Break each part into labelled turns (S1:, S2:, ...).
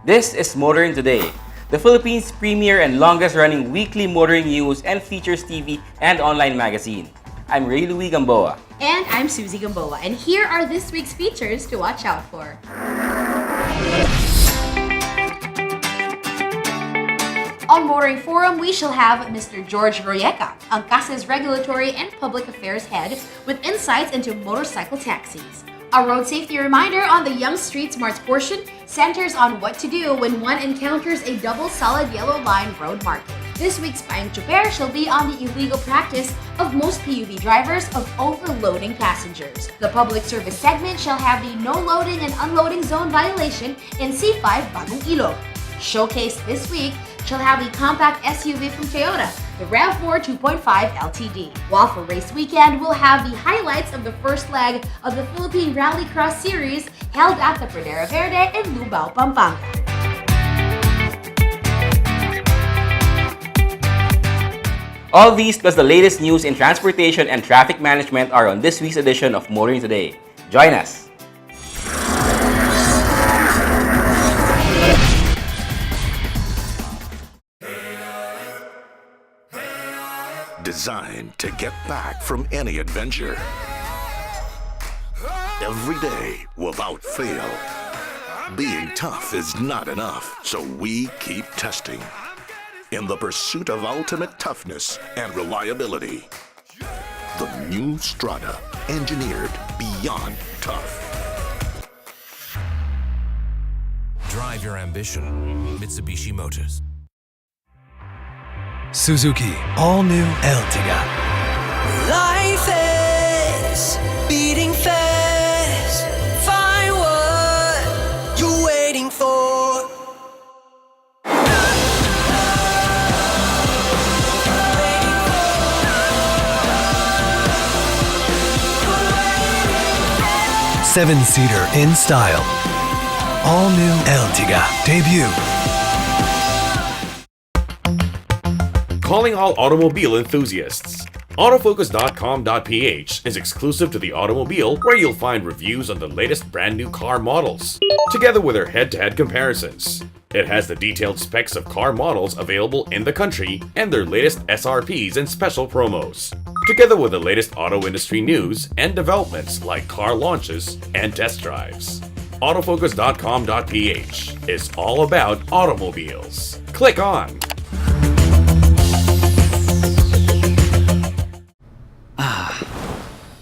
S1: This is Motoring Today, the Philippines' premier and longest-running weekly motoring news and features TV and online magazine. I'm Ray Louis Gamboa.
S2: And I'm Susie Gamboa, and here are this week's features to watch out for. On Motoring Forum, we shall have Mr. George Royeca, Angkasa's Regulatory and Public Affairs Head, with insights into motorcycle taxis. A road safety reminder on the Young Street Smarts portion centers on what to do when one encounters a double solid yellow line road marking. This week's Paing Chuper shall be on the illegal practice of most PUV drivers of overloading passengers. The public service segment shall have the no loading and unloading zone violation in C5 Bagong Ilog. Showcased this week shall have the compact SUV from Toyota, the RAV4 2.5 LTD. While for race weekend, we'll have the highlights of the first leg of the Philippine Rallycross Series held at the Pradera Verde in Lubao, Pampanga.
S1: All these plus the latest news in transportation and traffic management are on this week's edition of Motoring Today. Join us!
S3: Designed to get back from any adventure. Every day without fail. Being tough is not enough, so we keep testing. In the pursuit of ultimate toughness and reliability. The new Strada, engineered beyond tough.
S4: Drive your ambition. Mitsubishi Motors.
S5: Suzuki all-new Ertiga.
S6: Life is beating fast. Find what you're waiting for.
S5: Seven-seater in style. All-new Ertiga debut.
S7: Calling all automobile enthusiasts. Autofocus.com.ph is exclusive to the automobile, where you'll find reviews on the latest brand new car models, together with their head-to-head comparisons. It has the detailed specs of car models available in the country and their latest SRPs and special promos, together with the latest auto industry news and developments like car launches and test drives. Autofocus.com.ph is all about automobiles. Click on.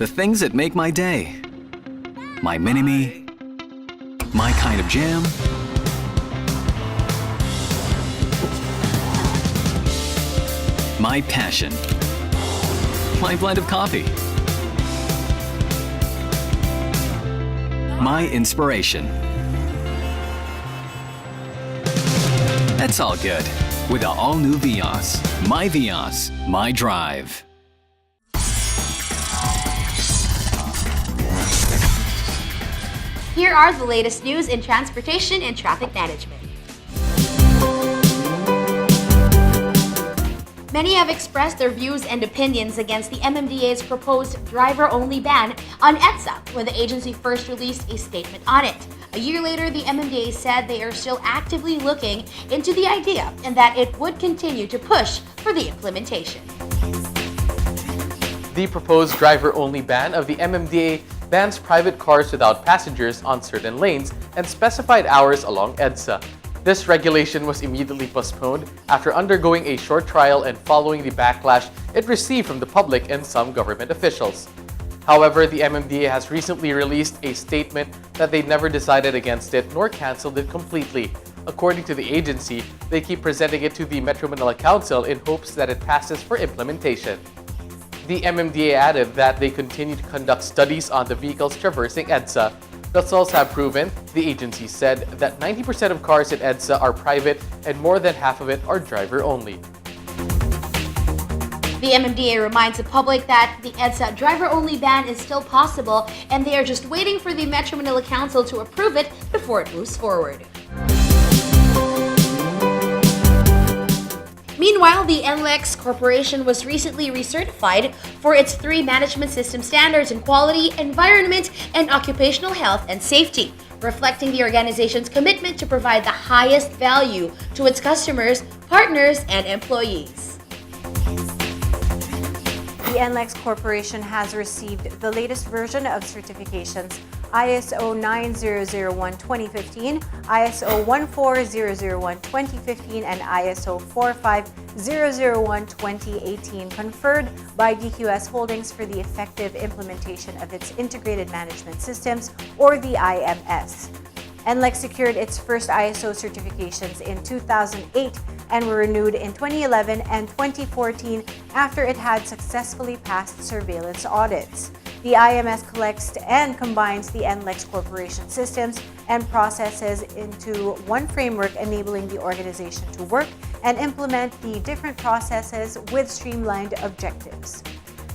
S8: The things that make my day. My mini-me. My kind of jam. My passion. My blend of coffee. My inspiration. That's all good with the all-new Vios. My Vios, my drive.
S2: Here are the latest news in transportation and traffic management. Many have expressed their views and opinions against the MMDA's proposed driver-only ban on EDSA when the agency first released a statement on it. A year later, the MMDA said they are still actively looking into the idea and that it would continue to push for the implementation.
S9: The proposed driver-only ban of the MMDA bans private cars without passengers on certain lanes and specified hours along EDSA. This regulation was immediately postponed after undergoing a short trial and following the backlash it received from the public and some government officials. However, the MMDA has recently released a statement that they never decided against it nor canceled it completely. According to the agency, they keep presenting it to the Metro Manila Council in hopes that it passes for implementation. The MMDA added that they continue to conduct studies on the vehicles traversing EDSA. Results have proven, the agency said, that 90% of cars in EDSA are private and more than half of it are driver-only.
S2: The MMDA reminds the public that the EDSA driver-only ban is still possible and they are just waiting for the Metro Manila Council to approve it before it moves forward. Meanwhile, the NLEX Corporation was recently recertified for its 3 management system standards in quality, environment, and occupational health and safety, reflecting the organization's commitment to provide the highest value to its customers, partners, and employees.
S10: The NLEX Corporation has received the latest version of certifications ISO 9001:2015, ISO 14001:2015, and ISO 45001:2018 conferred by DQS Holdings for the effective implementation of its Integrated Management Systems, or the IMS. NLEX secured its first ISO certifications in 2008 and were renewed in 2011 and 2014 after it had successfully passed surveillance audits. The IMS collects and combines the NLEX Corporation systems and processes into one framework, enabling the organization to work and implement the different processes with streamlined objectives.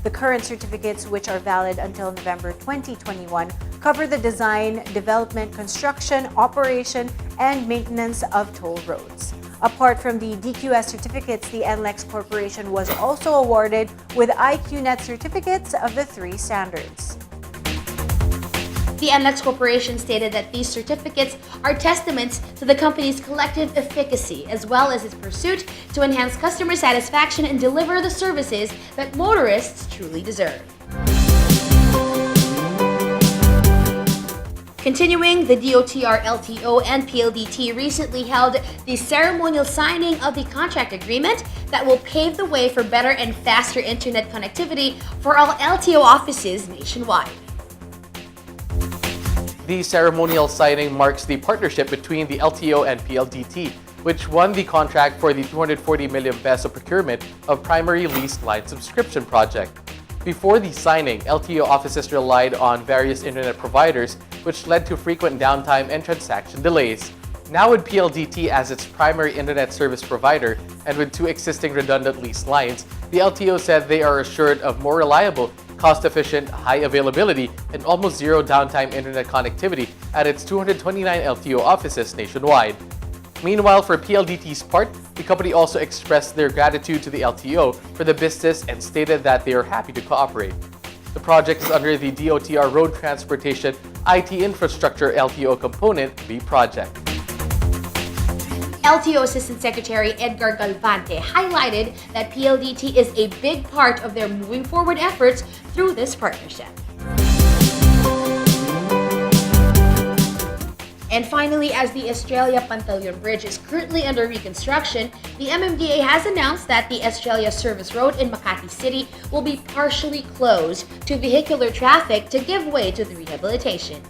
S10: The current certificates, which are valid until November 2021, cover the design, development, construction, operation, and maintenance of toll roads. Apart from the DQS certificates, the NLEX Corporation was also awarded with IQNet certificates of the 3 standards.
S2: The NLEX Corporation stated that these certificates are testaments to the company's collective efficacy, as well as its pursuit to enhance customer satisfaction and deliver the services that motorists truly deserve. Continuing, the DOTR, LTO, and PLDT recently held the ceremonial signing of the contract agreement that will pave the way for better and faster internet connectivity for all LTO offices nationwide.
S9: The ceremonial signing marks the partnership between the LTO and PLDT, which won the contract for the 240 million peso procurement of primary leased line subscription project. Before the signing, LTO offices relied on various internet providers, which led to frequent downtime and transaction delays. Now with PLDT as its primary internet service provider and with 2 existing redundant leased lines, the LTO said they are assured of more reliable, cost-efficient, high availability, and almost zero downtime internet connectivity at its 229 LTO offices nationwide. Meanwhile, for PLDT's part, the company also expressed their gratitude to the LTO for the business and stated that they are happy to cooperate. The project is under the DOTR Road Transportation IT Infrastructure LTO Component B project.
S2: LTO Assistant Secretary Edgar Galvante highlighted that PLDT is a big part of their moving forward efforts through this partnership. And finally, as the Estrella-Pantaleon Bridge is currently under reconstruction, the MMDA has announced that the Estrella Service Road in Makati City will be partially closed to vehicular traffic to give way to the rehabilitation.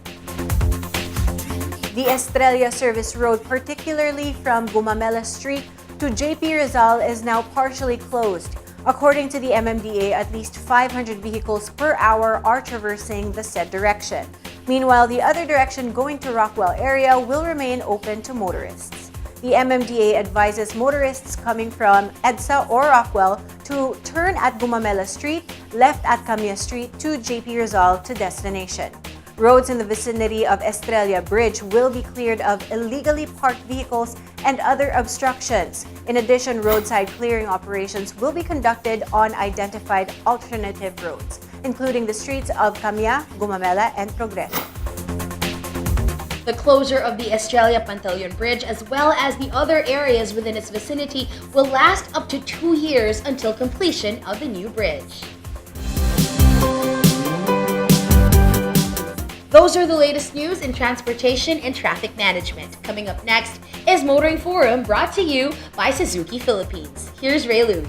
S10: The Estrella Service Road, particularly from Gumamela Street to JP Rizal, is now partially closed. According to the MMDA, at least 500 vehicles per hour are traversing the said direction. Meanwhile, the other direction going to Rockwell area will remain open to motorists. The MMDA advises motorists coming from EDSA or Rockwell to turn at Gumamela Street, left at Camilla Street to JP Rizal to destination. Roads in the vicinity of Estrella Bridge will be cleared of illegally parked vehicles and other obstructions. In addition, roadside clearing operations will be conducted on identified alternative roads, including the streets of Camilla, Gumamela, and Progreso.
S2: The closure of the Estrella-Pantaleon Bridge, as well as the other areas within its vicinity, will last up to 2 years until completion of the new bridge. Those are the latest news in transportation and traffic management. Coming up next is Motoring Forum, brought to you by Suzuki Philippines. Here's Ray Louie.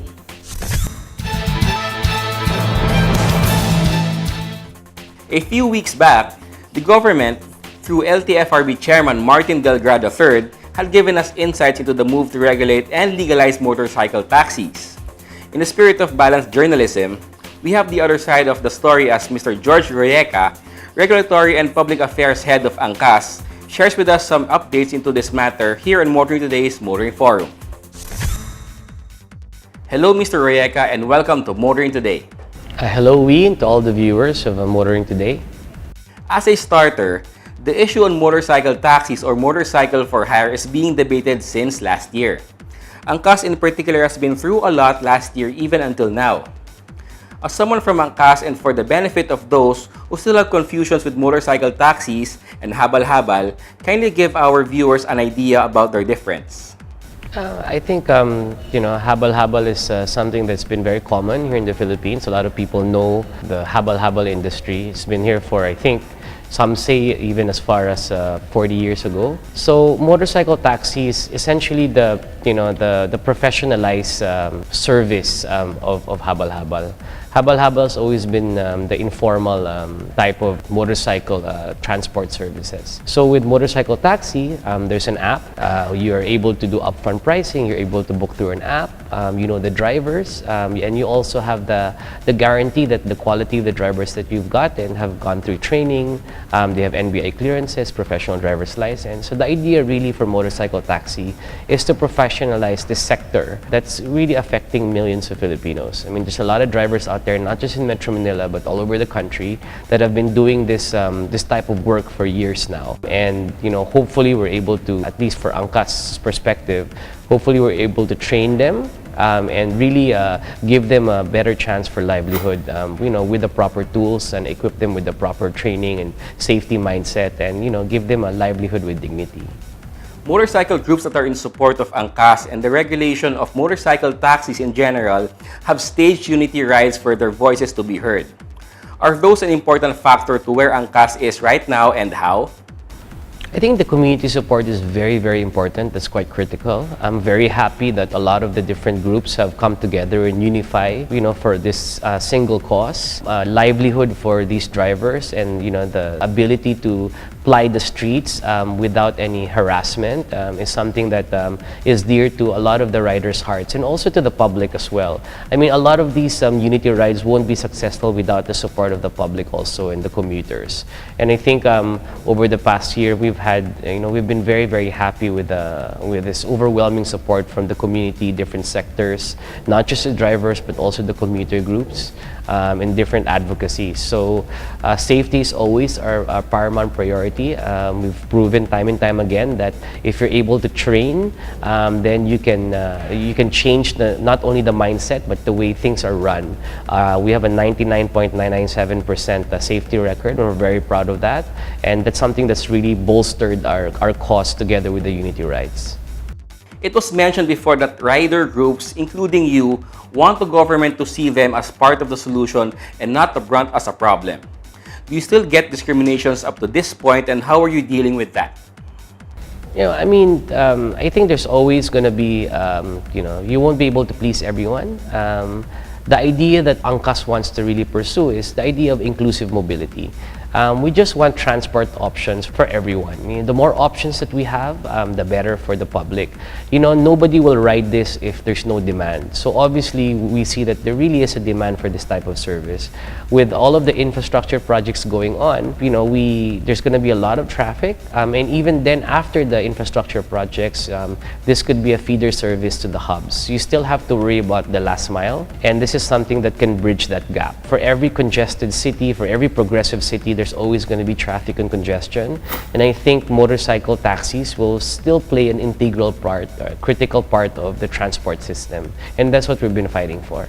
S1: A few weeks back, the government, through LTFRB Chairman Martin Delgado III, had given us insights into the move to regulate and legalize motorcycle taxis. In the spirit of balanced journalism, we have the other side of the story as Mr. George Royeca, Regulatory and Public Affairs Head of ANCAS, shares with us some updates into this matter here on Motoring Today's Motoring Forum. Hello, Mr. Royeca, and welcome to Motoring Today.
S11: Hello, Wee, to all the viewers of Motoring Today.
S1: As a starter, the issue on motorcycle taxis or motorcycle for hire is being debated since last year. ANCAS in particular has been through a lot last year even until now. As someone from ANCAS and for the benefit of those who still have confusions with motorcycle taxis and habal-habal, kindly give our viewers an idea about their difference.
S11: I think, habal-habal is something that's been very common here in the Philippines. A lot of people know the habal-habal industry. It's been here for, I think, some say even as far as 40 years ago. So motorcycle taxis, essentially the professionalized service of habal-habal. Habal-habal has always been the informal type of motorcycle transport services. So with motorcycle taxi, there's an app. You are able to do upfront pricing. You're able to book through an app. You know the drivers, and you also have the guarantee that the quality of the drivers that you've gotten have gone through training. They have NBI clearances, professional driver's license. So the idea really for motorcycle taxi is to professionalize this sector that's really affecting millions of Filipinos. I mean, there's a lot of drivers out there, not just in Metro Manila, but all over the country that have been doing this type of work for years now. And hopefully we're able to, at least for ANCAS perspective, hopefully we're able to train them and really give them a better chance for livelihood, with the proper tools and equip them with the proper training and safety mindset, and give them a livelihood with dignity.
S1: Motorcycle groups that are in support of ANCAS and the regulation of motorcycle taxis in general have staged unity rides for their voices to be heard. Are those an important factor to where ANCAS is right now, and how?
S11: I think the community support is very, very important. That's quite critical. I'm very happy that a lot of the different groups have come together and unify, for this single cause. Livelihood for these drivers and, the ability to ply the streets without any harassment is something that is dear to a lot of the riders' hearts and also to the public as well. I mean, a lot of these unity rides won't be successful without the support of the public also and the commuters. And I think over the past year, we've been very, very happy with this overwhelming support from the community, different sectors, not just the drivers, but also the commuter groups and different advocacies. So safety is always our paramount priority. We've proven time and time again that if you're able to train, then you can change not only the mindset, but the way things are run. We have a 99.997% safety record, and we're very proud of that. And that's something that's really bolstered our cause together with the unity rides.
S1: It was mentioned before that rider groups, including you, want the government to see them as part of the solution and not the brunt as a problem. Do you still get discriminations up to this point, and how are you dealing with that?
S11: I think there's always going to be, you won't be able to please everyone. The idea that ANCAS wants to really pursue is the idea of inclusive mobility. We just want transport options for everyone. The more options that we have, the better for the public. Nobody will ride this if there's no demand. So obviously, we see that there really is a demand for this type of service. With all of the infrastructure projects going on, there's going to be a lot of traffic. And even then, after the infrastructure projects, this could be a feeder service to the hubs. You still have to worry about the last mile. And this is something that can bridge that gap. For every congested city, for every progressive city, there's always going to be traffic and congestion. And I think motorcycle taxis will still play an integral part, a critical part of the transport system. And that's what we've been fighting for.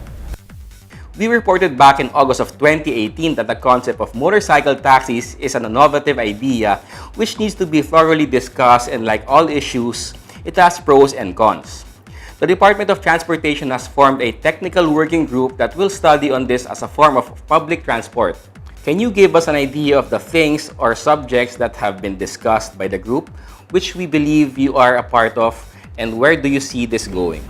S1: We reported back in August of 2018 that the concept of motorcycle taxis is an innovative idea which needs to be thoroughly discussed, and like all issues, it has pros and cons. The Department of Transportation has formed a technical working group that will study on this as a form of public transport. Can you give us an idea of the things or subjects that have been discussed by the group, which we believe you are a part of, and where do you see this going?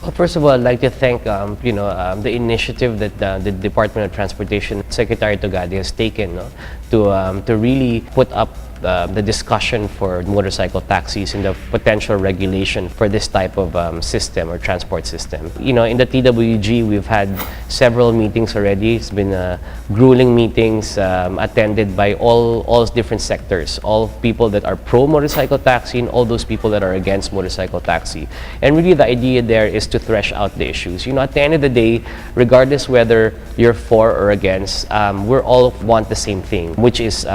S11: Well, first of all, I'd like to thank the initiative that the Department of Transportation Secretary Togadi has taken to really put up the discussion for motorcycle taxis and the potential regulation for this type of system or transport system. You know, in the TWG, we've had several meetings already. It's been grueling meetings attended by all different sectors, all people that are pro motorcycle taxi and all those people that are against motorcycle taxi. And really the idea there is to thresh out the issues. You know, at the end of the day, regardless whether you're for or against, we're all want the same thing, which is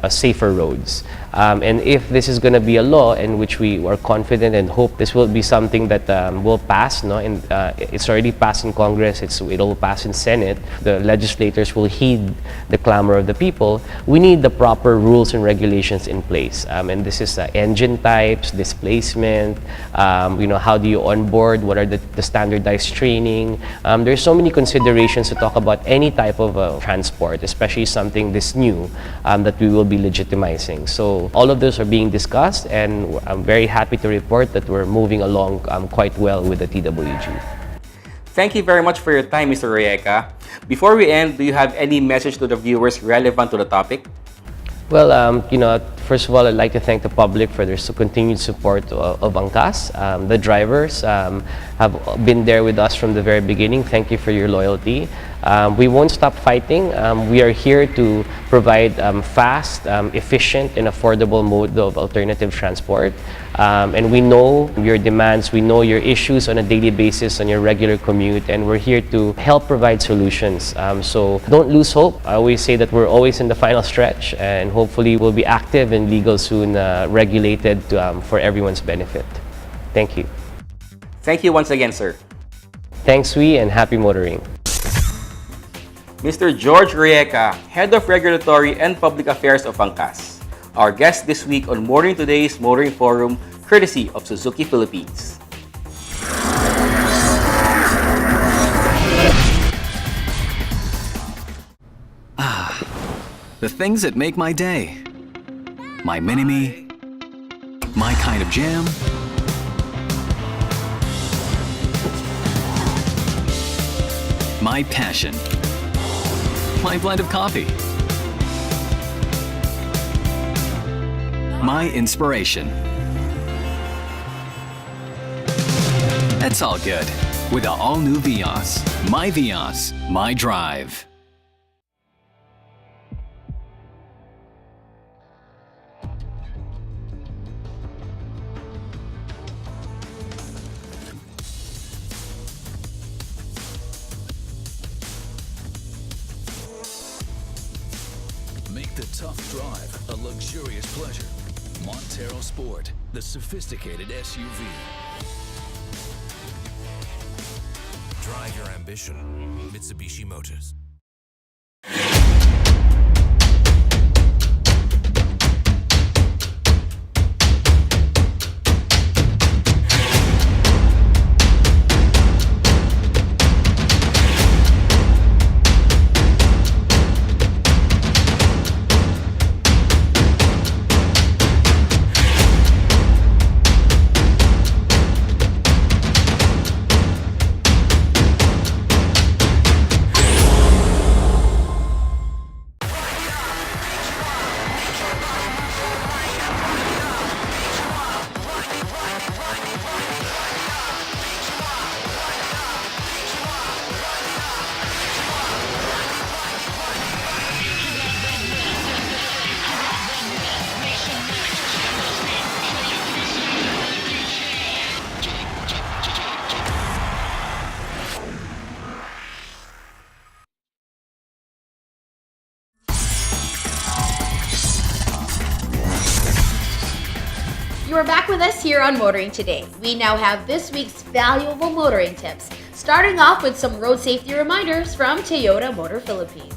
S11: safer roads. And if this is going to be a law in which we are confident and hope this will be something that will pass, no? And it's already passed in Congress, it'll pass in Senate, the legislators will heed the clamor of the people, we need the proper rules and regulations in place. And this is engine types, displacement, you know, how do you onboard, what are the standardized training. There's so many considerations to talk about any type of transport, especially something this new that we will be legitimizing. So all of those are being discussed, and I'm very happy to report that we're moving along quite well with the TWG.
S1: Thank you very much for your time, Mr. Royeca. Before we end, do you have any message to the viewers relevant to the topic?
S11: Well, you know, first of all, I'd like to thank the public for their continued support of Angkas. The drivers have been there with us from the very beginning. Thank you for your loyalty. We won't stop fighting. We are here to provide fast, efficient, and affordable mode of alternative transport. And we know your demands, we know your issues on a daily basis on your regular commute, and we're here to help provide solutions. So don't lose hope. I always say that we're always in the final stretch, and hopefully we'll be active and legal soon, regulated for everyone's benefit. Thank you.
S1: Thank you once again, sir.
S11: Thanks, and happy motoring.
S1: Mr. George Royeca, Head of Regulatory and Public Affairs of Angkas, our guest this week on Motoring Today's Motoring Forum, courtesy of Suzuki Philippines.
S8: The things that make my day. My mini-me. My kind of jam. My passion. My blend of coffee. My inspiration. That's all good with the all-new Vios. My Vios, my drive.
S4: Make the tough drive a luxurious pleasure. Montero Sport, the sophisticated SUV. Drive your ambition. Mitsubishi Motors.
S2: You are back with us here on Motoring Today. We now have this week's valuable motoring tips, starting off with some road safety reminders from Toyota Motor Philippines.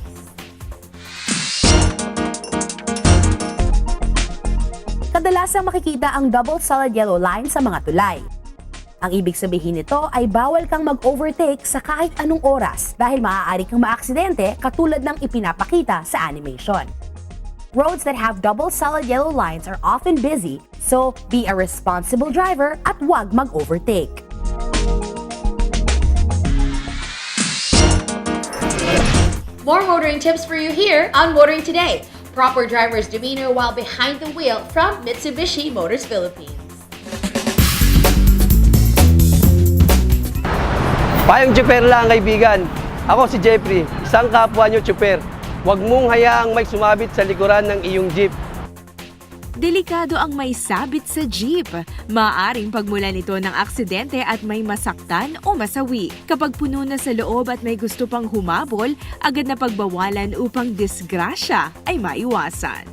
S12: Kadalasang makikita ang double solid yellow line sa mga tulay. Ang ibig sabihin nito ay bawal kang mag-overtake sa kahit anong oras dahil maaari kang maaksidente katulad ng ipinapakita sa animation. Roads that have double solid yellow lines are often busy, so be a responsible driver at huwag mag-overtake.
S2: More motoring tips for you here on Motoring Today. proper driver's demeanor while behind the wheel from Mitsubishi Motors Philippines.
S13: Payong tsuper lang, kaibigan. Ako si Jeffrey, isang kapwa nyo tsuper. Huwag mong hayaang may sumabit sa likuran ng iyong jeep.
S14: Delikado ang may sabit sa jeep. Maaaring pagmulan ito ng aksidente at may masaktan o masawi. Kapag puno na sa loob at may gusto pang humabol, agad na pagbawalan upang disgrasya ay maiwasan.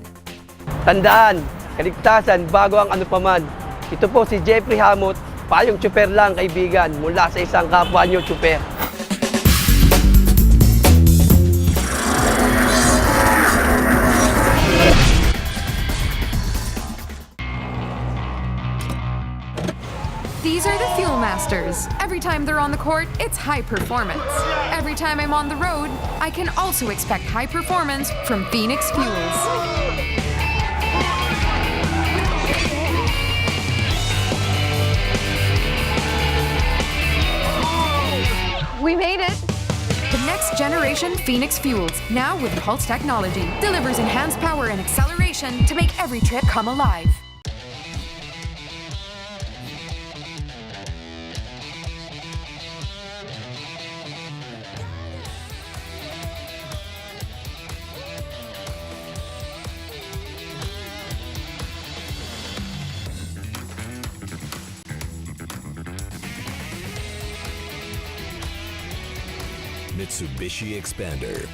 S13: Tandaan, kaligtasan bago ang anupaman. Ito po si Jeffrey Hamot, payong tsuper lang, kaibigan, mula sa isang kapwa nyo tsuper.
S15: These are the Fuel Masters. Every time they're on the court, it's high performance. Every time I'm on the road, I can also expect high performance from Phoenix Fuels. We made it! The next generation Phoenix Fuels, now with Pulse technology, delivers enhanced power and acceleration to make every trip come alive.
S16: Mitsubishi Expander.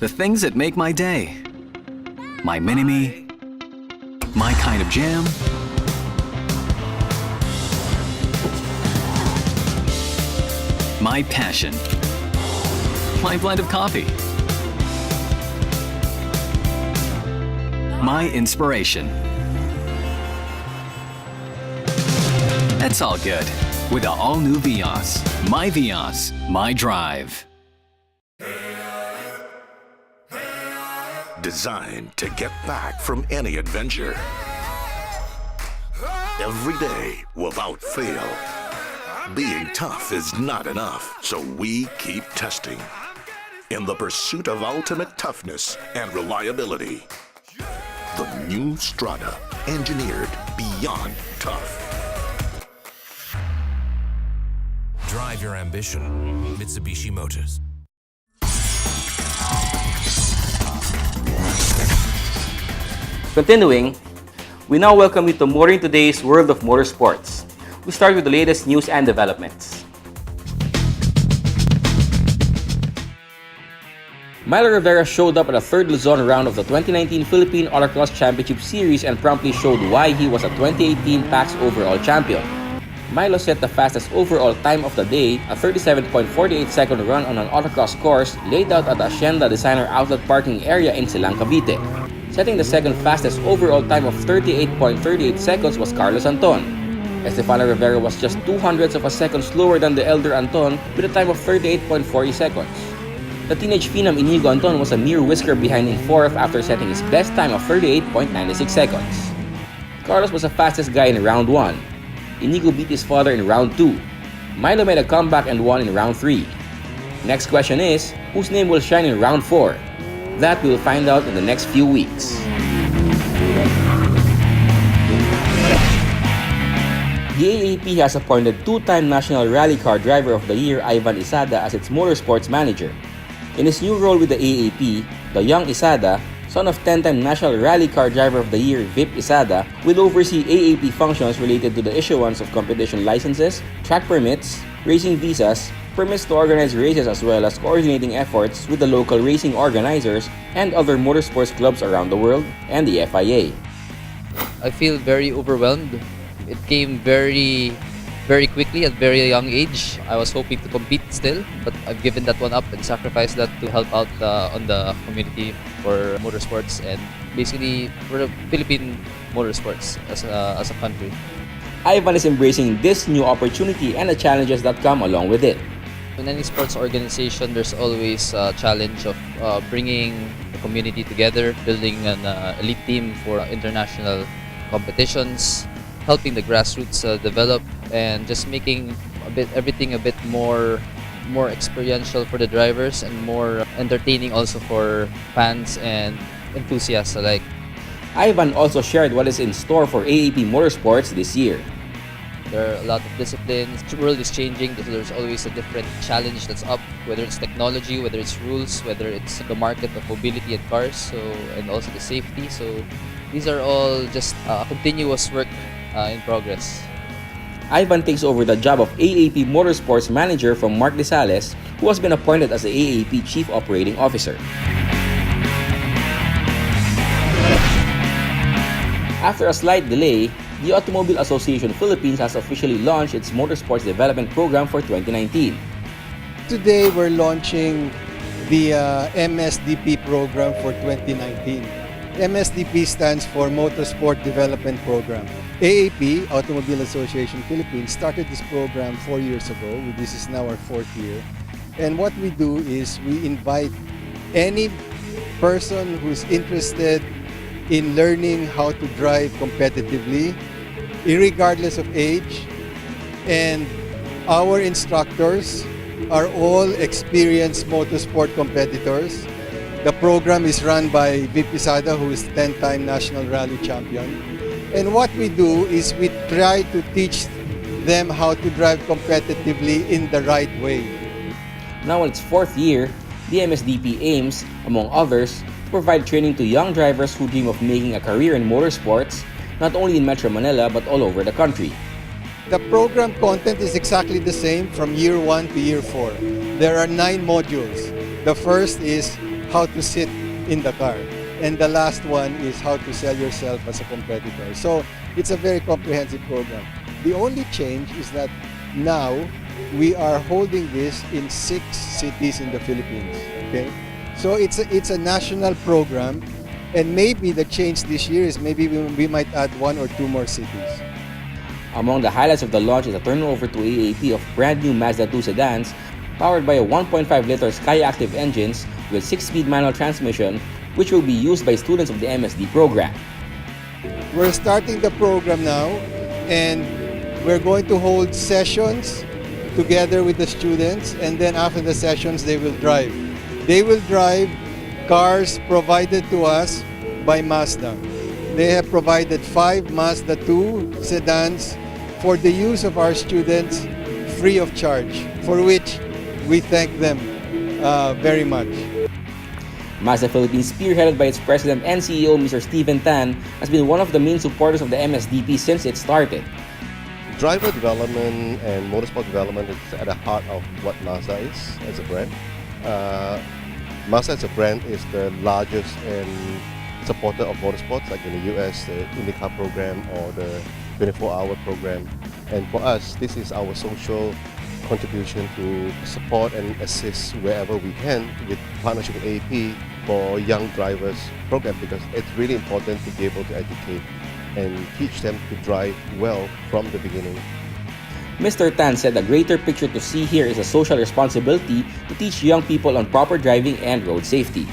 S8: The things that make my day. My mini-me. My kind of jam. My passion. My blend of coffee. My inspiration. That's all good with the all-new Vios. My Vios, my drive.
S3: Designed to get back from any adventure. Every day without fail. Being tough is not enough, so we keep testing. In the pursuit of ultimate toughness and reliability. The new Strada, engineered beyond tough.
S16: Drive your ambition. Mitsubishi Motors.
S1: Continuing, we now welcome you to Motoring Today's World of Motorsports. We start with the latest news and developments. Milo Rivera showed up at the third Luzon round of the 2019 Philippine Autocross Championship Series and promptly showed why he was a 2018 PAX overall champion. Milo set the fastest overall time of the day, a 37.48-second run on an autocross course laid out at the Hacienda Designer Outlet parking area in Silang, Cavite. Setting the second fastest overall time of 38.38 seconds was Carlos Anton. Estefano Rivera was just 200ths of a second slower than the elder Anton with a time of 38.40 seconds. The teenage phenom Inigo Anton was a mere whisker behind in fourth after setting his best time of 38.96 seconds. Carlos was the fastest guy in round 1. Inigo beat his father in round 2. Milo made a comeback and won in round 3. Next question is, whose name will shine in round 4? That we will find out in the next few weeks. The AAP has appointed two-time National Rally Car Driver of the Year Ivan Isada as its motorsports manager. In his new role with the AAP, the young Isada, son of 10-time National Rally Car Driver of the Year Vip Isada, will oversee AAP functions related to the issuance of competition licenses, track permits, racing visas, permits to organize races as well as coordinating efforts with the local racing organizers and other motorsports clubs around the world and the FIA.
S17: I feel very overwhelmed. It came very very quickly at very young age. I was hoping to compete still, but I've given that one up and sacrificed that to help out on the community for motorsports and basically for the Philippine motorsports as a country.
S1: Ivan is embracing this new opportunity and the challenges that come along with it.
S17: In any sports organization, there's always a challenge of bringing the community together, building an elite team for international competitions, helping the grassroots develop, and just making everything a bit more experiential for the drivers and more entertaining also for fans and enthusiasts alike.
S1: Ivan also shared what is in store for AAP Motorsports this year.
S17: There are a lot of disciplines. The world is changing, so there's always a different challenge that's up, whether it's technology, whether it's rules, whether it's the market of mobility and cars, and also the safety. So these are all just a continuous work in progress.
S1: Ivan takes over the job of AAP Motorsports Manager from Mark Desales, who has been appointed as the AAP Chief Operating Officer. After a slight delay, the Automobile Association Philippines has officially launched its Motorsports Development Program for 2019.
S18: Today, we're launching the MSDP program for 2019. MSDP stands for Motorsport Development Program. AAP, Automobile Association Philippines, started this program 4 years ago. This is now our 4th year. And what we do is we invite any person who's interested in learning how to drive competitively, regardless of age. And our instructors are all experienced motorsport competitors. The program is run by VP Sada, who is 10-time National Rally Champion. And what we do is we try to teach them how to drive competitively in the right way.
S1: Now in its 4th year, the MSDP aims, among others, to provide training to young drivers who dream of making a career in motorsports, not only in Metro Manila but all over the country.
S18: The program content is exactly the same from year 1 to year 4. There are 9 modules. The first is how to sit in the car. And the last one is how to sell yourself as a competitor. So it's a very comprehensive program. The only change is that now we are holding this in 6 cities in the Philippines. Okay? So it's a national program, and maybe the change this year is maybe we might add 1 or 2 more cities.
S1: Among the highlights of the launch is a turnover to AAP of brand new Mazda 2 sedans powered by a 1.5-liter Skyactiv engines with 6-speed manual transmission, which will be used by students of the MSD program.
S18: We're starting the program now, and we're going to hold sessions together with the students, and then after the sessions, they will drive. They will drive cars provided to us by Mazda. They have provided 5 Mazda 2 sedans for the use of our students free of charge, for which we thank them very much.
S1: Mazda Philippines, spearheaded by its president and CEO, Mr. Steven Tan, has been one of the main supporters of the MSDP since it started.
S19: Driver development and motorsport development is at the heart of what Mazda is as a brand. Mazda as a brand is the largest and supporter of motorsports, like in the US, the IndyCar program or the 24-hour program. And for us, this is our social contribution to support and assist wherever we can with partnership with AAP for young drivers program, because it's really important to be able to educate and teach them to drive well from the beginning.
S1: Mr. Tan said the greater picture to see here is a social responsibility to teach young people on proper driving and road safety.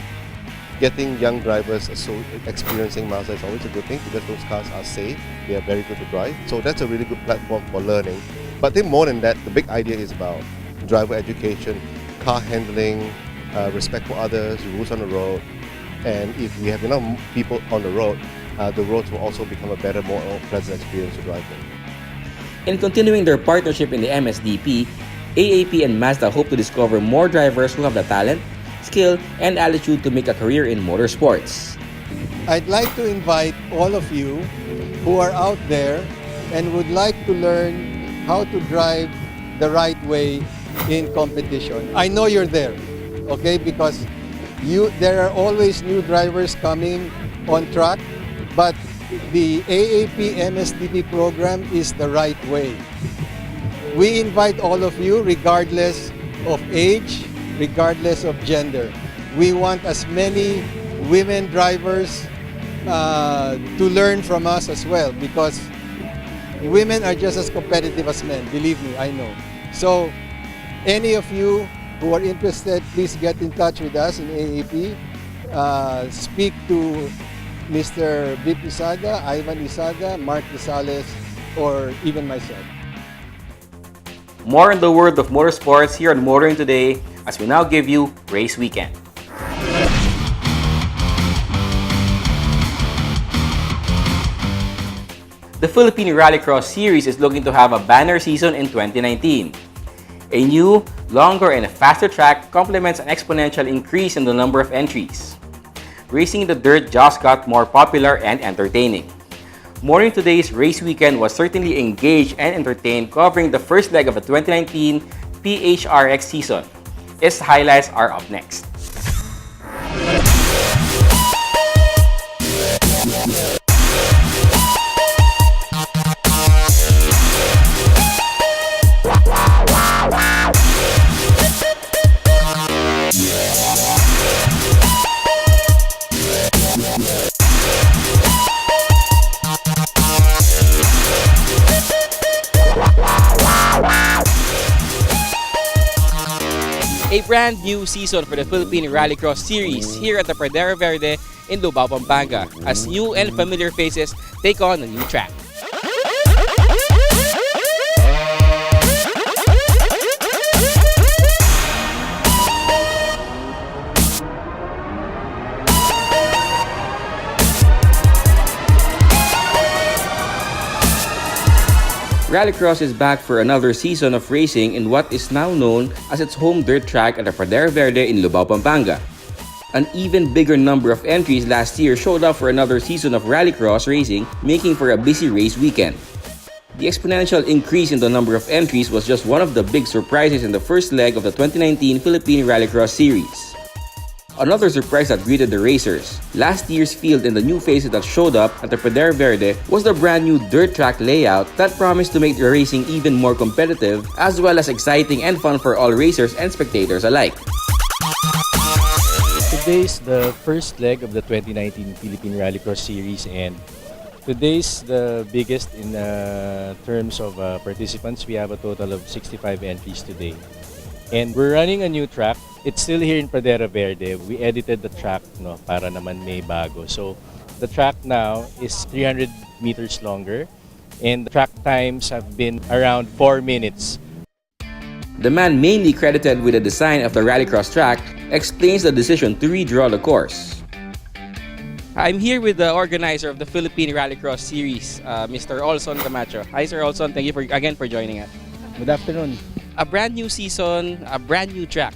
S19: Getting young drivers experiencing Mazda is always a good thing, because those cars are safe, they are very good to drive. So that's a really good platform for learning. But I think more than that, the big idea is about driver education, car handling, respect for others, rules on the road. And if we have enough people on the roads will also become a better, more pleasant experience to drive in.
S1: In continuing their partnership in the MSDP, AAP and Mazda hope to discover more drivers who have the talent, skill, and attitude to make a career in motorsports.
S18: I'd like to invite all of you who are out there and would like to learn how to drive the right way in competition. I know you're there, okay? Because there are always new drivers coming on track, but the AAP MSDP program is the right way. We invite all of you, regardless of age, regardless of gender. We want as many women drivers to learn from us as well, because women are just as competitive as men. Believe me, I know. So, any of you who are interested, please get in touch with us in AAP. Speak to Mr. Vip Isada, Ivan Isada, Mark Gonzalez, or even myself.
S1: More in the world of motorsports here on Motoring Today as we now give you Race Weekend. The Philippine Rallycross Series is looking to have a banner season in 2019. A new, longer, and a faster track complements an exponential increase in the number of entries. Racing in the dirt just got more popular and entertaining. Motoring Today's Race Weekend was certainly engaged and entertained, covering the first leg of the 2019 PHRX season. Its highlights are up next. A brand new season for the Philippine Rallycross Series here at the Pradera Verde in Lubao, Pampanga, as new and familiar faces take on a new track. Rallycross is back for another season of racing in what is now known as its home dirt track at the Pradera Verde in Lubao, Pampanga. An even bigger number of entries last year showed up for another season of Rallycross racing, making for a busy race weekend. The exponential increase in the number of entries was just one of the big surprises in the first leg of the 2019 Philippine Rallycross Series. Another surprise that greeted the racers, last year's field and the new faces that showed up at the Pradera Verde, was the brand new dirt track layout that promised to make the racing even more competitive, as well as exciting and fun for all racers and spectators alike.
S20: Today's the first leg of the 2019 Philippine Rallycross Series, and today's the biggest in terms of participants. We have a total of 65 entries today. And we're running a new track. It's still here in Pradera Verde. We edited the track para naman may bago. So the track now is 300 meters longer, and the track times have been around 4 minutes.
S1: The man mainly credited with the design of the Rallycross track explains the decision to redraw the course. I'm here with the organizer of the Philippine Rallycross Series, Mr. Olson Camacho. Hi, Sir Olson. Thank you again for joining us.
S21: Good afternoon.
S1: A brand new season, a brand new track.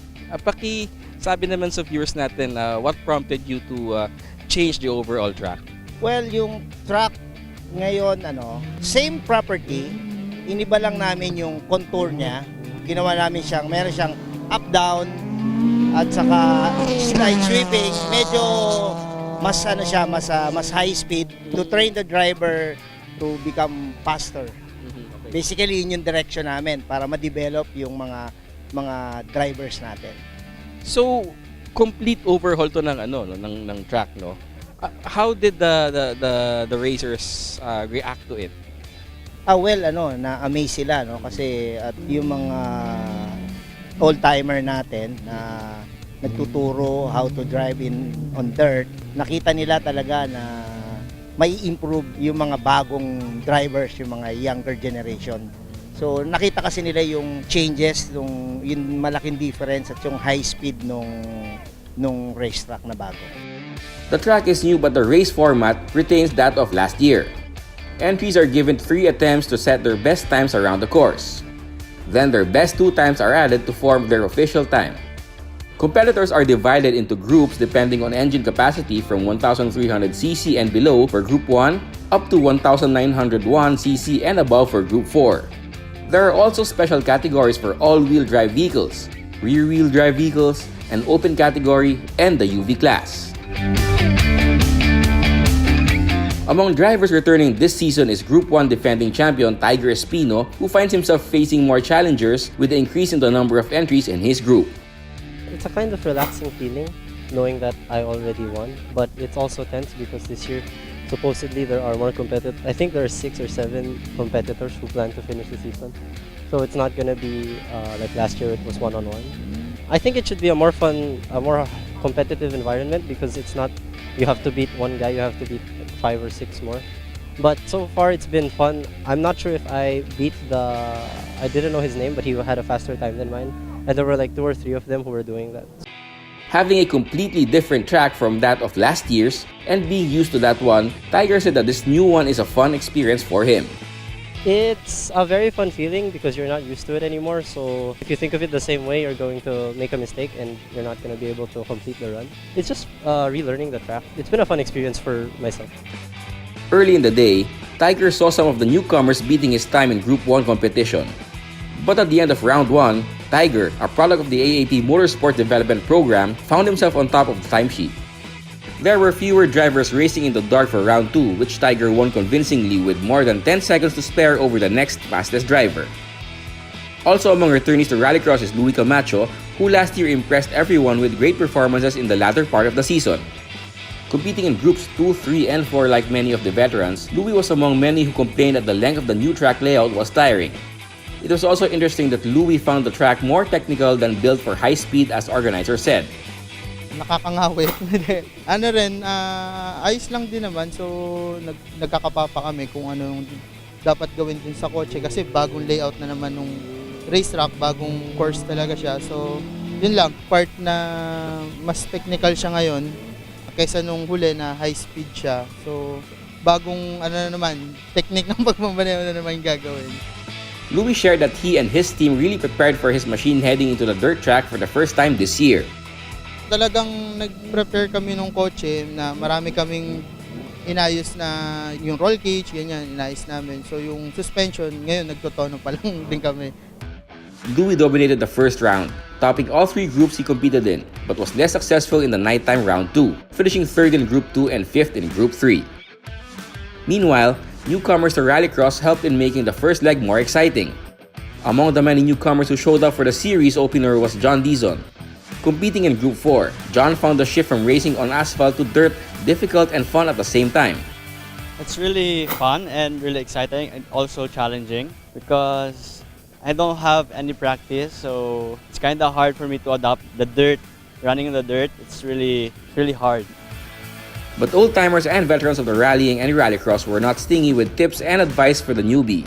S1: Sabi naman sa viewers natin, what prompted you to change the overall track?
S21: Well, yung track ngayon, same property, iniba lang namin yung contour niya. Ginawa namin meron siyang up-down at saka slide sweeping. Medyo mas mas high speed to train the driver to become faster. Basically, yun yung direction namin para ma-develop yung mga drivers natin.
S1: So, complete overhaul to ng track, no? How did the racers react to it?
S21: Well, na-amaze sila, no? Kasi at yung mga old-timer natin na nagtuturo how to drive on dirt, nakita nila talaga na may improve yung mga bagong drivers, yung mga younger generation. So nakita kasi nila yung changes, yung malaking difference at yung high speed nung racetrack na bago.
S1: The track is new but the race format retains that of last year. Entries are given 3 attempts to set their best times around the course. Then their best 2 times are added to form their official time. Competitors are divided into groups depending on engine capacity from 1,300cc and below for Group 1 up to 1,901cc and above for Group 4. There are also special categories for all-wheel drive vehicles, rear-wheel drive vehicles, an open category, and the UV class. Among drivers returning this season is Group 1 defending champion Tiger Espino, who finds himself facing more challengers with the increase in the number of entries in his group.
S6: It's a kind of relaxing feeling knowing that I already won, but it's also tense because this year supposedly there are more competitors. I think there are 6 or 7 competitors who plan to finish the season. So it's not going to be like last year, it was one-on-one. I think it should be a more fun, a more competitive environment because it's not, you have to beat one guy, you have to beat 5 or 6 more. But so far it's been fun. I'm not sure if I beat I didn't know his name, but he had a faster time than mine. And there were like 2 or 3 of them who were doing that.
S1: Having a completely different track from that of last year's and being used to that one, Tiger said that this new one is a fun experience for him.
S6: It's a very fun feeling because you're not used to it anymore. So if you think of it the same way, you're going to make a mistake and you're not going to be able to complete the run. It's just relearning the track. It's been a fun experience for myself.
S1: Early in the day, Tiger saw some of the newcomers beating his time in Group 1 competition. But at the end of round 1, Tiger, a product of the AAP Motorsport Development Program, found himself on top of the timesheet. There were fewer drivers racing in the dark for round 2, which Tiger won convincingly with more than 10 seconds to spare over the next fastest driver. Also among returnees to Rallycross is Louis Camacho, who last year impressed everyone with great performances in the latter part of the season. Competing in groups 2, 3, and 4 like many of the veterans, Louis was among many who complained that the length of the new track layout was tiring. It was also interesting that Louis found the track more technical than built for high speed as organizers said.
S22: Nakakangawit. Ano rin, ayos lang din naman. So, nagkakapapa kami kung ano yung dapat gawin din sa kotse. Kasi bagong layout na naman nung racetrack, bagong course talaga siya. So, yun lang, part na mas technical siya ngayon kaysa nung huli na high speed siya. So, bagong ano na naman, technique ng pagmamaneho na naman gagawin.
S1: Louis shared that he and his team really prepared for his machine heading into the dirt track for the first time this year.
S22: Talagang nag-prepare kami ng kotse na marami kaming inayos na yung roll cage, ganyan, inayos namin. So yung suspension, ngayon nagtotono pa lang din kami.
S1: Louis dominated the first round, topping all 3 groups he competed in, but was less successful in the nighttime round 2, finishing 3rd in Group 2 and 5th in Group 3. Meanwhile, newcomers to Rallycross helped in making the first leg more exciting. Among the many newcomers who showed up for the series opener was John Dizon. Competing in Group 4, John found the shift from racing on asphalt to dirt difficult and fun at the same time.
S23: It's really fun and really exciting and also challenging because I don't have any practice, so it's kind of hard for me to adapt the dirt. Running in the dirt, it's really hard.
S1: But old-timers and veterans of the rallying and Rallycross were not stingy with tips and advice for the newbie.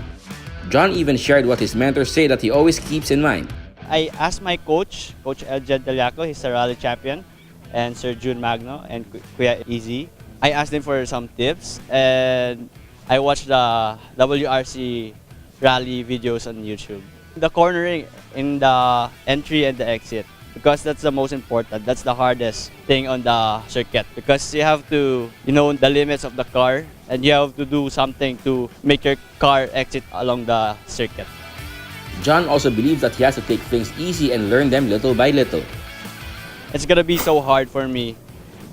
S1: John even shared what his mentors say that he always keeps in mind.
S23: I asked my coach, Coach Eljed Deliaco, he's a rally champion, and Sir June Magno and Kuya Easy. I asked them for some tips and I watched the WRC rally videos on YouTube. The cornering in the entry and the exit, because that's the most important. That's the hardest thing on the circuit because you have to, know the limits of the car and you have to do something to make your car exit along the circuit.
S1: John also believes that he has to take things easy and learn them little by little.
S23: It's gonna be so hard for me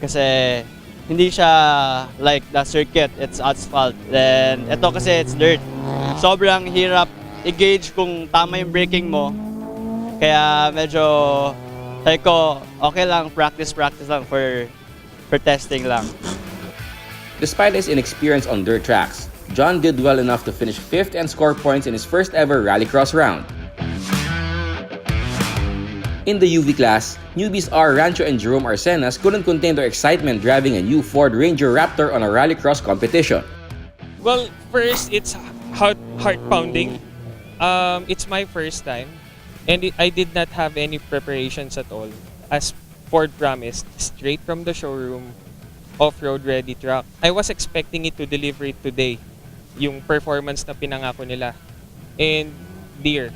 S23: kasi hindi siya like the circuit, it's asphalt. Then ito kasi it's dirt. Sobrang hirap i-gauge kung tama yung braking mo. Kaya medyo sabi ko, okay lang, practice lang for testing lang.
S1: Despite his inexperience on dirt tracks, John did well enough to finish 5th and score points in his first ever Rallycross round. In the UV class, newbies R. Rancho and Jerome Arsenas couldn't contain their excitement driving a new Ford Ranger Raptor on a Rallycross competition.
S24: Well, first, it's heart-pounding. It's my first time. And I did not have any preparations at all. As Ford promised, straight from the showroom, off-road ready truck. I was expecting it to deliver it today, yung performance na pinangako nila. And dear,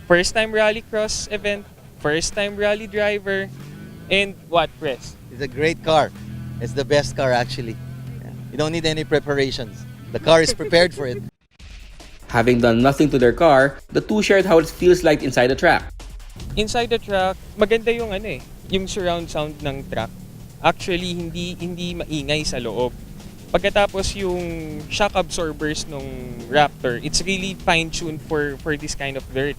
S24: first time rallycross event, first time rally driver, and what, Press?
S25: It's a great car. It's the best car actually. You don't need any preparations. The car is prepared for it.
S1: Having done nothing to their car, the two shared how it feels like inside the track.
S24: Inside the track, maganda yung yung surround sound ng track. Actually, hindi maingay sa loob. Pagkatapos yung shock absorbers nung Raptor, it's really fine-tuned for this kind of dirt.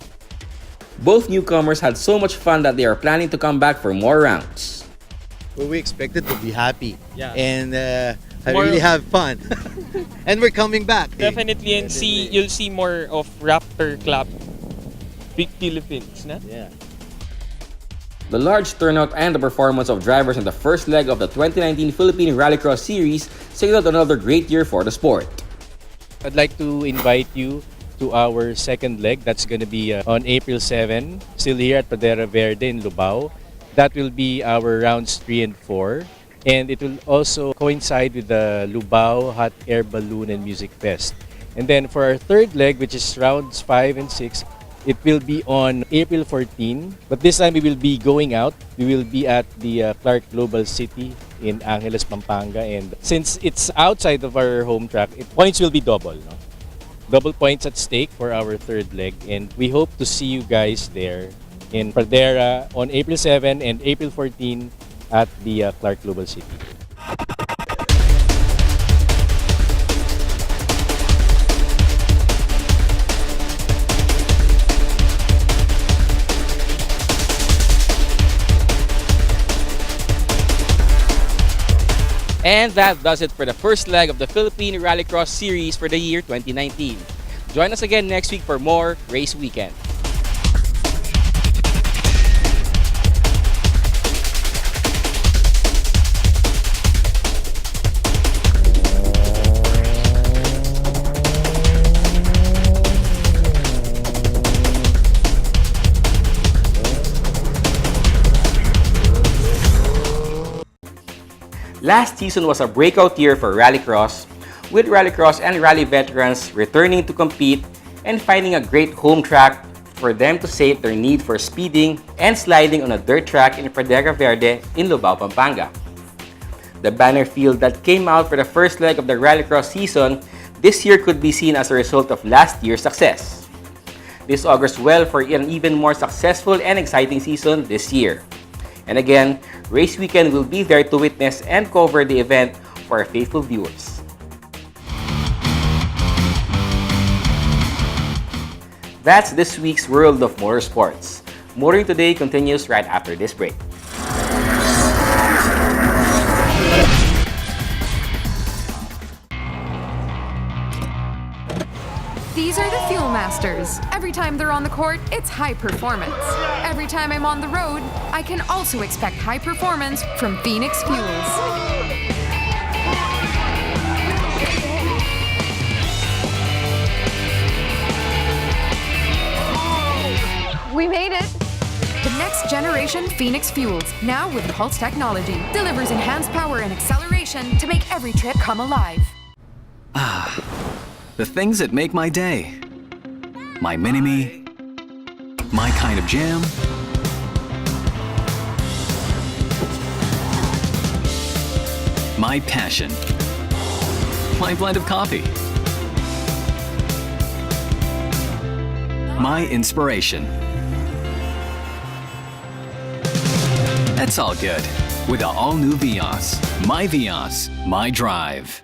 S1: Both newcomers had so much fun that they are planning to come back for more rounds.
S25: Well, we expected to be happy.
S24: Yeah.
S25: And I really have fun. And we're coming back.
S24: Definitely, and you'll see more of Raptor Club Philippines. Na?
S25: Yeah.
S1: The large turnout and the performance of drivers in the first leg of the 2019 Philippine Rallycross Series signaled another great year for the sport.
S20: I'd like to invite you to our second leg. That's going to be on April 7, still here at Pradera Verde in Lubao. That will be our rounds 3 and 4. And it will also coincide with the Lubao Hot Air Balloon and Music Fest. And then for our third leg, which is rounds 5 and 6, it will be on April 14. But this time we will be going out. We will be at the Clark Global City in Angeles, Pampanga. And since it's outside of our home track, points will be double. No? Double points at stake for our third leg. And we hope to see you guys there in Pradera on April 7 and April 14 at the Clark Global City.
S1: And that does it for the first leg of the Philippine Rallycross Series for the year 2019. Join us again next week for more Race Weekend. Last season was a breakout year for Rallycross, with Rallycross and Rally veterans returning to compete and finding a great home track for them to sate their need for speeding and sliding on a dirt track in Pradera Verde in Lubao, Pampanga. The banner field that came out for the first leg of the Rallycross season this year could be seen as a result of last year's success. This augurs well for an even more successful and exciting season this year. And again, Race Weekend will be there to witness and cover the event for our faithful viewers. That's this week's World of Motorsports. Motoring Today continues right after this break.
S15: These are the Fuel Masters. Every time they're on the court, it's high performance. Every time I'm on the road, I can also expect high performance from Phoenix Fuels. We made it! The next generation Phoenix Fuels, now with Pulse technology, delivers enhanced power and acceleration to make every trip come alive.
S8: The things that make my day. My mini-me. My kind of jam. My passion. My blend of coffee. My inspiration. That's all good with the all-new Vios. My Vios, my drive.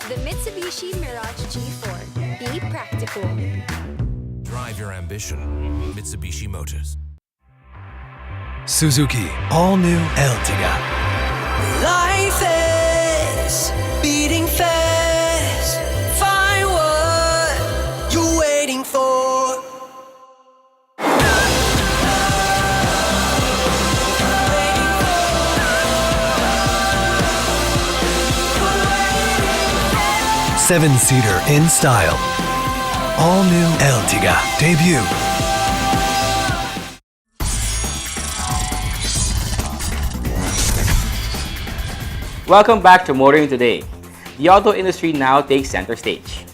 S5: The Mitsubishi Mirage G4. Be practical.
S16: Drive your ambition. Mitsubishi Motors.
S7: Suzuki All New Ertiga.
S9: Life is beating fast. Find what you're waiting for.
S7: 7-seater in style. All new Ertiga debut.
S1: Welcome back to Motoring Today. The auto industry now takes center stage.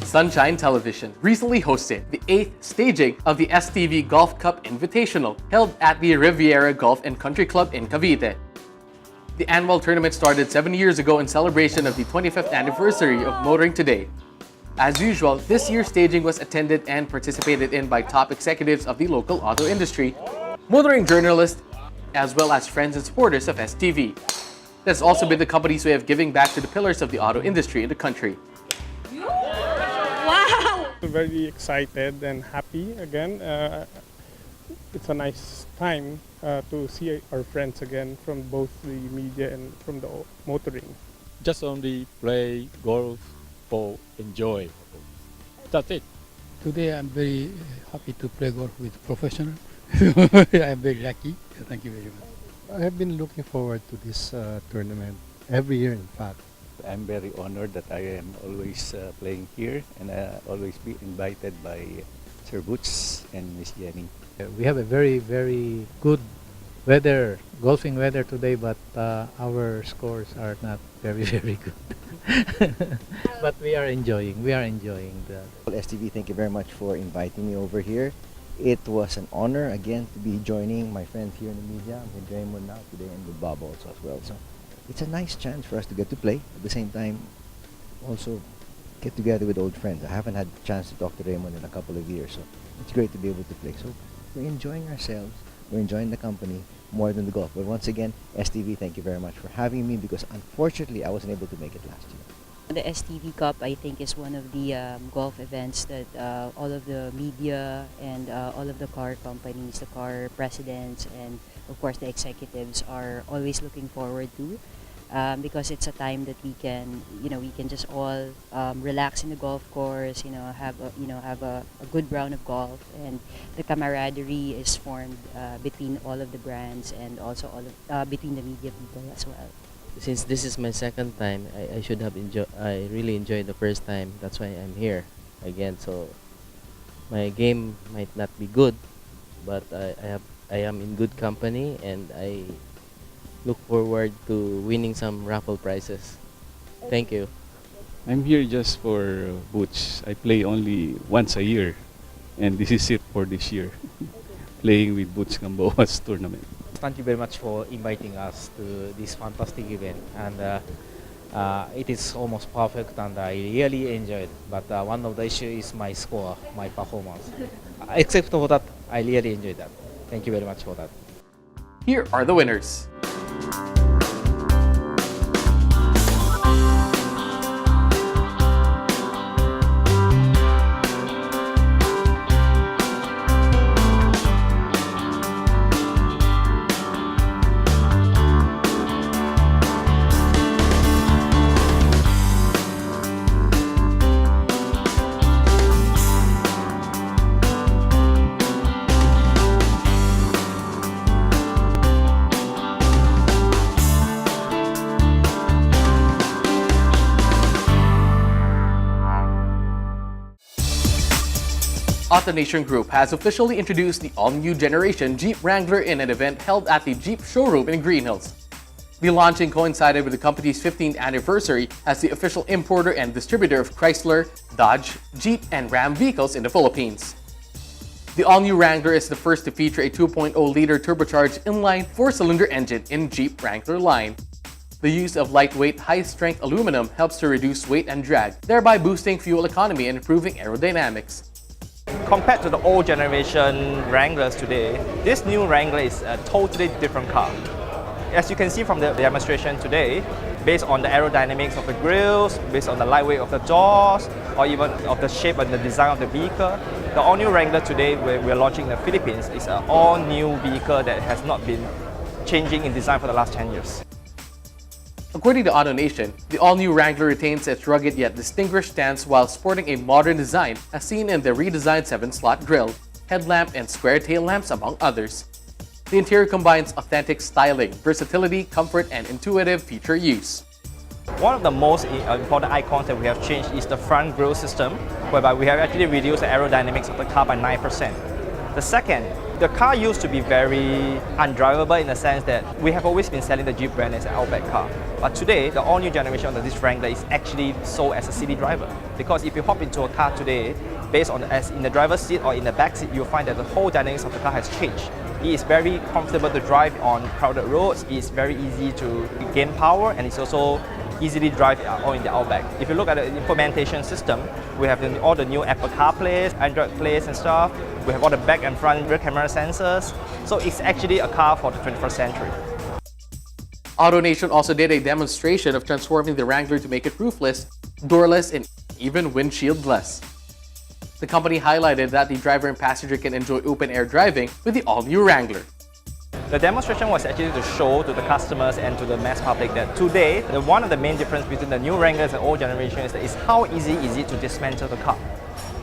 S2: Sunshine Television recently hosted the 8th staging of the STV Golf Cup Invitational held at the Riviera Golf and Country Club in Cavite. The annual tournament started 7 years ago in celebration of the 25th anniversary of Motoring Today. As usual, this year's staging was attended and participated in by top executives of the local auto industry, motoring journalists, as well as friends and supporters of STV. That's also been the company's way of giving back to the pillars of the auto industry in the country.
S4: Wow! Very excited and happy again. It's a nice time to see our friends again from both the media and from the motoring.
S10: Just only play golf for enjoy. That's it.
S11: Today I'm very happy to play golf with professional. I'm very lucky. Thank you very much.
S12: I have been looking forward to this tournament every year, in fact.
S20: I'm very honored that I am always playing here and always be invited by Sir Boots and Miss Jenny.
S11: We have a very, very good weather, golfing weather today, but our scores are not very, very good. But we are enjoying the...
S26: Well, STV, thank you very much for inviting me over here. It was an honor again to be joining my friends here in the media. I'm with Raymond now today and with Bob also as well. So it's a nice chance for us to get to play. At the same time, also get together with old friends. I haven't had the chance to talk to Raymond in a couple of years, so it's great to be able to play. So we're enjoying ourselves. We're enjoying the company more than the golf. But once again, STV, thank you very much for having me because unfortunately I wasn't able to make it last year.
S27: The STV Cup, I think, is one of the golf events that all of the media and all of the car companies, the car presidents, and of course the executives are always looking forward to, because it's a time that we can just all relax in the golf course, have a good round of golf, and the camaraderie is formed between all of the brands and also all of between the media people as well.
S28: Since this is my second time, I should have I really enjoyed the first time. That's why I'm here again. So my game might not be good, but I am in good company, and I look forward to winning some raffle prizes. Thank you.
S10: I'm here just for Boots. I play only once a year, and this is it for this year. Playing with Boots Gamboa's tournament.
S29: Thank you very much for inviting us to this fantastic event, and it is almost perfect and I really enjoyed. But one of the issues is my score, my performance. Except for that, I really enjoyed that. Thank you very much for that.
S2: Here are the winners. AutoNation Group has officially introduced the all-new generation Jeep Wrangler in an event held at the Jeep showroom in Green Hills. The launching coincided with the company's 15th anniversary as the official importer and distributor of Chrysler, Dodge, Jeep, and Ram vehicles in the Philippines. The all-new Wrangler is the first to feature a 2.0-liter turbocharged inline 4-cylinder engine in Jeep Wrangler line. The use of lightweight, high-strength aluminum helps to reduce weight and drag, thereby boosting fuel economy and improving aerodynamics.
S30: Compared to the old generation Wranglers today, this new Wrangler is a totally different car. As you can see from the demonstration today, based on the aerodynamics of the grills, based on the lightweight of the doors, or even of the shape and the design of the vehicle, the all-new Wrangler today we're launching in the Philippines is an all-new vehicle that has not been changing in design for the last 10 years.
S2: According to AutoNation, the all-new Wrangler retains its rugged yet distinguished stance while sporting a modern design as seen in the redesigned 7-slot grille, headlamp, and square tail lamps among others. The interior combines authentic styling, versatility, comfort, and intuitive feature use.
S30: One of the most important icons that we have changed is the front grille system, whereby we have actually reduced the aerodynamics of the car by 9%. The second, the car used to be very undrivable in the sense that we have always been selling the Jeep brand as an Outback car. But today, the all-new generation of this Wrangler is actually sold as a city driver. Because if you hop into a car today, based on as in the driver's seat or in the back seat, you'll find that the whole dynamics of the car has changed. It is very comfortable to drive on crowded roads, it is very easy to gain power, and it's also easily drive all in the Outback. If you look at the implementation system, we have all the new Apple CarPlay, Android Plays and stuff. We have all the back and front rear camera sensors. So it's actually a car for the 21st century.
S2: AutoNation also did a demonstration of transforming the Wrangler to make it roofless, doorless, and even windshieldless. The company highlighted that the driver and passenger can enjoy open-air driving with the all-new Wrangler.
S30: The demonstration was actually to show to the customers and to the mass public that today, one of the main difference between the new Wranglers and old generation is how easy is it to dismantle the car.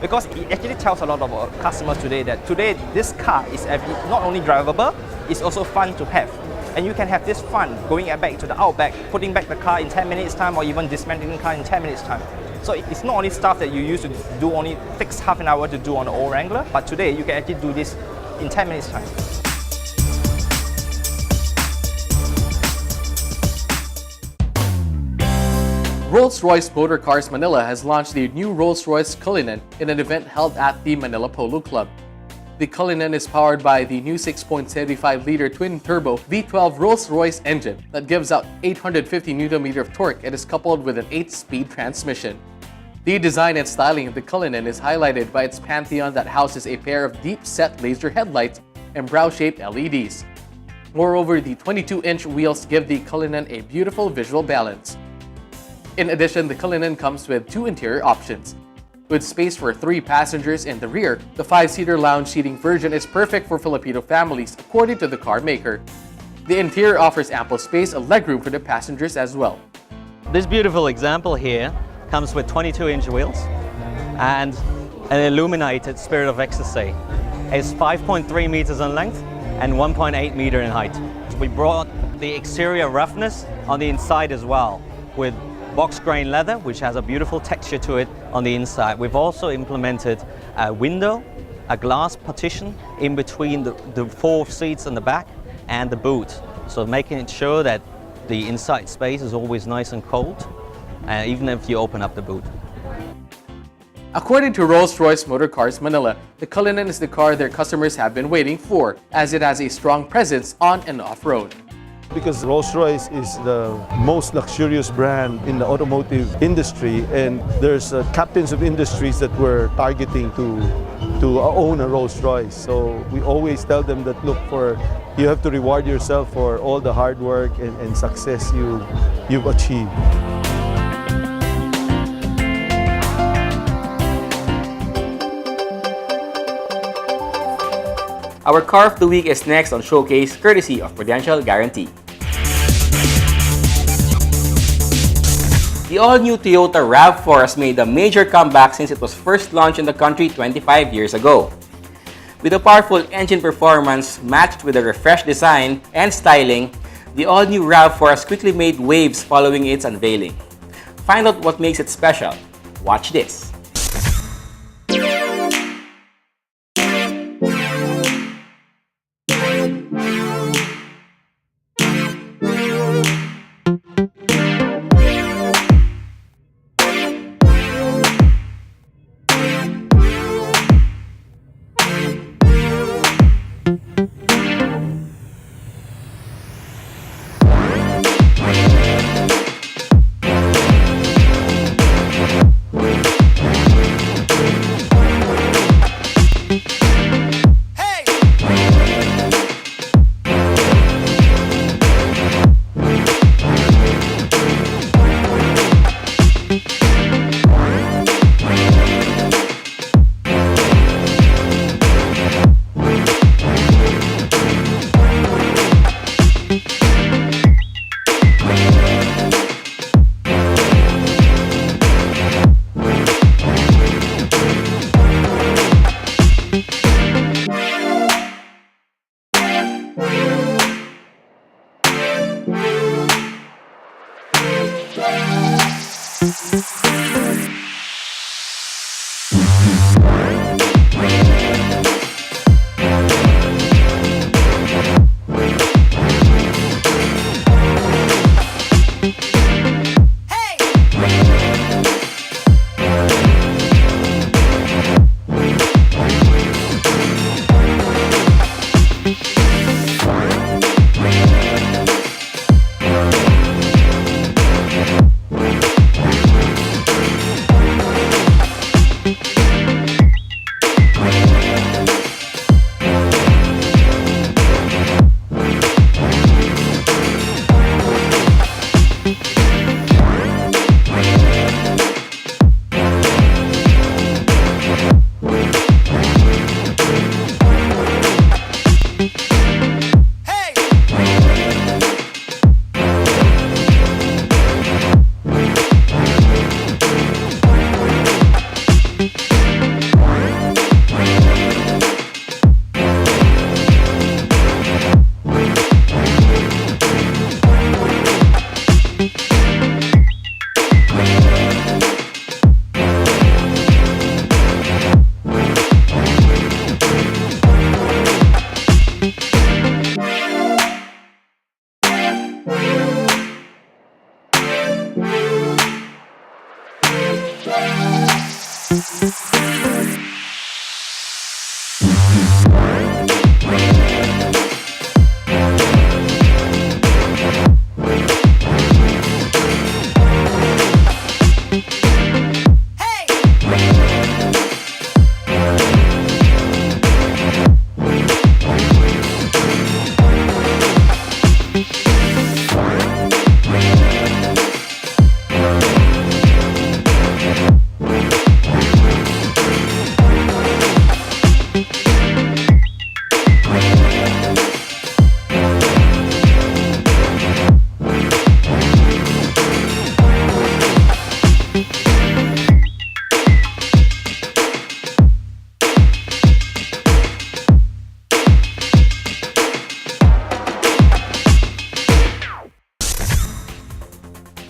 S30: Because it actually tells a lot of our customers today that today this car is not only drivable, it's also fun to have. And you can have this fun going back to the Outback, putting back the car in 10 minutes time or even dismantling the car in 10 minutes time. So it's not only stuff that you used to do only takes half an hour to do on the old Wrangler, but today you can actually do this in 10 minutes time.
S2: Rolls-Royce Motor Cars Manila has launched the new Rolls-Royce Cullinan in an event held at the Manila Polo Club. The Cullinan is powered by the new 6.75-liter twin-turbo V12 Rolls-Royce engine that gives out 850 Nm of torque and is coupled with an 8-speed transmission. The design and styling of the Cullinan is highlighted by its Pantheon that houses a pair of deep-set laser headlights and brow-shaped LEDs. Moreover, the 22-inch wheels give the Cullinan a beautiful visual balance. In addition, the Cullinan comes with two interior options. With space for 3 passengers in the rear, the 5-seater lounge seating version is perfect for Filipino families, according to the car maker. The interior offers ample space and legroom for the passengers as well.
S3: This beautiful example here comes with 22-inch wheels and an illuminated Spirit of Ecstasy. It's 5.3 meters in length and 1.8 meter in height. We brought the exterior roughness on the inside as well, with box grain leather, which has a beautiful texture to it on the inside. We've also implemented a window, a glass partition in between the 4 seats in the back and the boot. So making it sure that the inside space is always nice and cold, even if you open up the boot.
S2: According to Rolls-Royce Motor Cars Manila, the Cullinan is the car their customers have been waiting for, as it has a strong presence on and off-road.
S6: Because Rolls-Royce is the most luxurious brand in the automotive industry, and there's captains of industries that we're targeting to own a Rolls-Royce. So we always tell them that, look, you have to reward yourself for all the hard work and success you've achieved.
S1: Our Car of the Week is next on Showcase, courtesy of Prudential Guarantee. The all-new Toyota RAV4 has made a major comeback since it was first launched in the country 25 years ago. With a powerful engine performance matched with a refreshed design and styling, the all-new RAV4 has quickly made waves following its unveiling. Find out what makes it special. Watch this.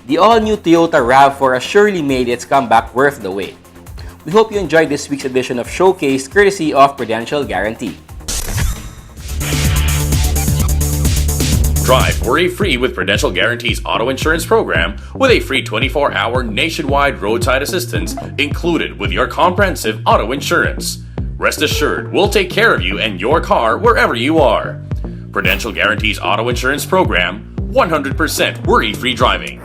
S1: The all-new Toyota RAV4 has surely made its comeback worth the wait. We hope you enjoyed this week's edition of Showcase courtesy of Prudential Guarantee.
S13: Drive worry-free with Prudential Guarantee's auto insurance program with a free 24-hour nationwide roadside assistance included with your comprehensive auto insurance. Rest assured, we'll take care of you and your car wherever you are. Prudential Guarantee's auto insurance program, 100% worry-free driving.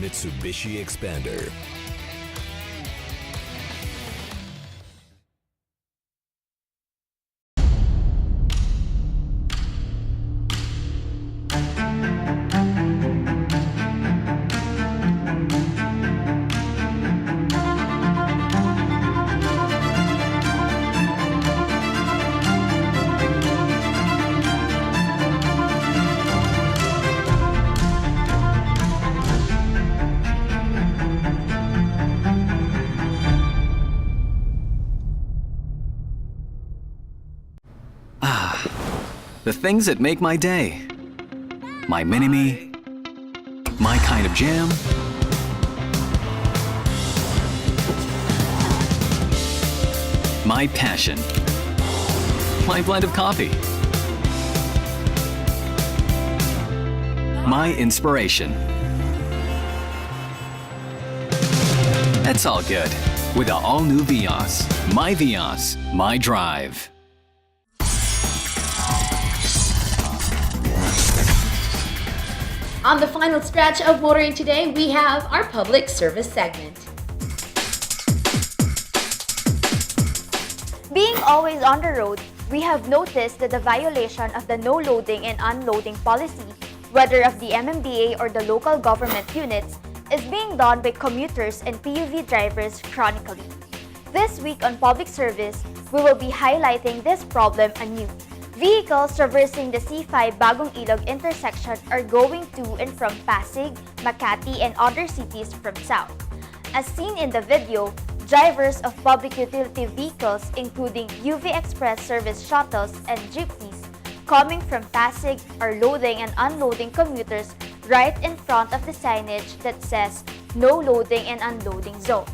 S16: Mitsubishi Xpander.
S8: The things that make my day. My mini-me. My kind of jam. My passion. My blend of coffee. My inspiration. That's all good. with the all-new Vios. My Vios, my drive.
S14: On the final stretch of motoring today, we have our public service segment.
S15: Being always on the road, we have noticed that the violation of the no loading and unloading policy, whether of the MMDA or the local government units, is being done by commuters and PUV drivers chronically. This week on Public Service, we will be highlighting this problem anew. Vehicles traversing the C5 Bagong Ilog intersection are going to and from Pasig, Makati, and other cities from south. As seen in the video, drivers of public utility vehicles including UV Express service shuttles and jeepneys coming from Pasig are loading and unloading commuters right in front of the signage that says no loading and unloading zone.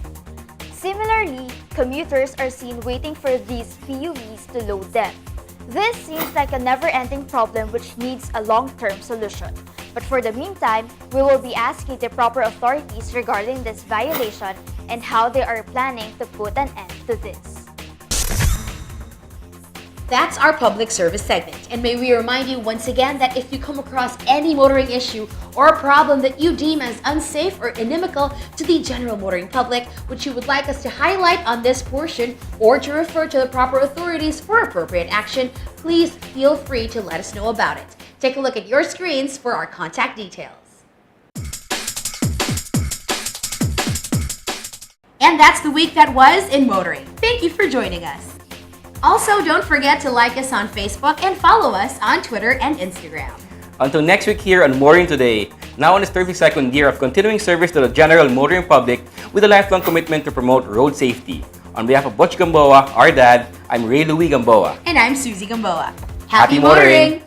S15: Similarly, commuters are seen waiting for these PUVs to load them. This seems like a never-ending problem which needs a long-term solution. But for the meantime, we will be asking the proper authorities regarding this violation and how they are planning to put an end to this.
S14: That's our public service segment. And may we remind you once again that if you come across any motoring issue or a problem that you deem as unsafe or inimical to the general motoring public, which you would like us to highlight on this portion or to refer to the proper authorities for appropriate action, please feel free to let us know about it. Take a look at your screens for our contact details. And that's the week that was in motoring. Thank you for joining us. Also, don't forget to like us on Facebook and follow us on Twitter and Instagram.
S1: Until next week here on Motoring Today, now in its 32nd year of continuing service to the general motoring public with a lifelong commitment to promote road safety. On behalf of Butch Gamboa, our dad, I'm Ray Louie Gamboa.
S14: And I'm Susie Gamboa.
S1: Happy motoring!